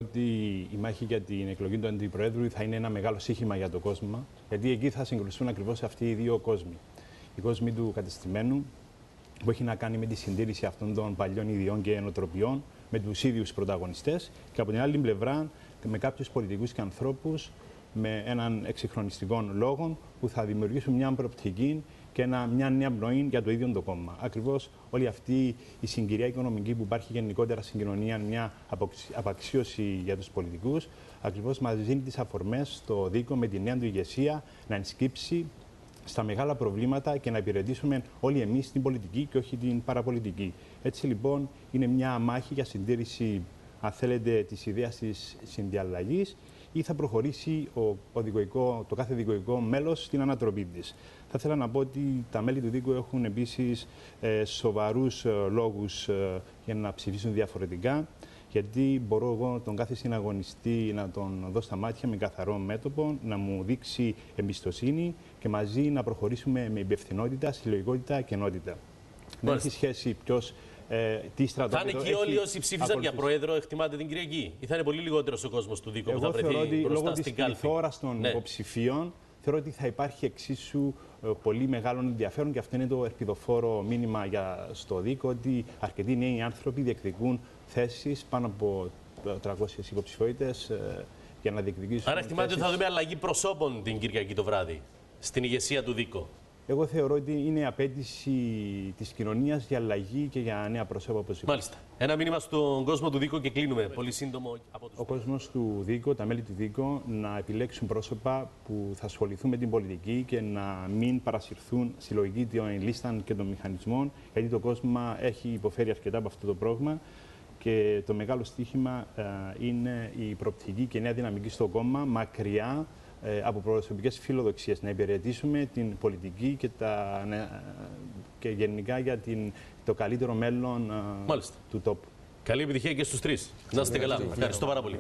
Ότι η μάχη για την εκλογή του Αντιπροέδρου θα είναι ένα μεγάλο σύγχυμα για τον κόσμο, γιατί εκεί θα συγκρουστούν ακριβώς αυτοί οι δύο κόσμοι. Οι κόσμοι του κατεστημένου, που έχει να κάνει με τη συντήρηση αυτών των παλιών ιδιών και νοοτροπιών, με τους ίδιους πρωταγωνιστές, και από την άλλη πλευρά με κάποιους πολιτικούς και ανθρώπους με έναν εξυγχρονιστικό λόγο που θα δημιουργήσουν μια προοπτική και μια νέα πνοή για το ίδιο το κόμμα. Ακριβώς όλη αυτή η συγκυρία οικονομική που υπάρχει γενικότερα στην κοινωνία, μια απαξίωση για τους πολιτικούς, ακριβώς μας δίνει τις αφορμές στο Δίκο με τη νέα του ηγεσία να ενσκύψει στα μεγάλα προβλήματα και να υπηρετήσουμε όλοι εμείς την πολιτική και όχι την παραπολιτική. Έτσι λοιπόν είναι μια μάχη για συντήρηση, αν θέλετε, της ιδέας της συνδιαλλαγής, ή θα προχωρήσει το κάθε δικοϊκό μέλος στην ανατροπή της. Θα ήθελα να πω ότι τα μέλη του Δίκου έχουν επίσης σοβαρούς λόγους για να ψηφίσουν διαφορετικά, γιατί μπορώ εγώ τον κάθε συναγωνιστή να τον δω στα μάτια με καθαρό μέτωπο, να μου δείξει εμπιστοσύνη και μαζί να προχωρήσουμε με υπευθυνότητα, συλλογικότητα και ενότητα. Δεν έχει σχέση ποιος τι στρατόπεδο. Θα είναι εκεί όλοι όσοι ψήφισαν για πρόεδρο, εκτιμάτε την Κυριακή, ή θα είναι πολύ λιγότερος ο κόσμος του Δίκου που θα βρεθεί μπροστά στην κάλπη? Λόγω της πληθώρας των υποψηφίων, θεωρώ ότι θα υπάρχει εξίσου πολύ μεγάλο ενδιαφέρον, και αυτό είναι το ελπιδοφόρο μήνυμα στο Δίκο, ότι αρκετοί νέοι άνθρωποι διεκδικούν θέσεις, πάνω από 300 υποψηφιότητες, για να διεκδικήσουν. Άρα εκτιμάτε ότι θα δούμε αλλαγή προσώπων την Κυριακή το βράδυ στην ηγεσία του Δίκου? Εγώ θεωρώ ότι είναι απέτηση της κοινωνίας για αλλαγή και για νέα προσώπα. Μάλιστα. Ένα μήνυμα στον κόσμο του Δίκο και κλείνουμε. Πολύ σύντομο από τους... Ο κόσμος του Δίκο, τα μέλη του Δίκο, να επιλέξουν πρόσωπα που θα ασχοληθούν με την πολιτική και να μην παρασυρθούν στη λογική των λίστων και των μηχανισμών, γιατί το κόσμο έχει υποφέρει αρκετά από αυτό το πρόβλημα. Και το μεγάλο στοίχημα είναι η προοπτική και νέα δυναμική στο κόμμα, μακριά από προσωπικές φιλοδοξίες, να υπηρετήσουμε την πολιτική και γενικά για το καλύτερο μέλλον του τόπου. Καλή επιτυχία και στους τρεις. Να είστε καλά. Ευχαριστώ πάρα πολύ.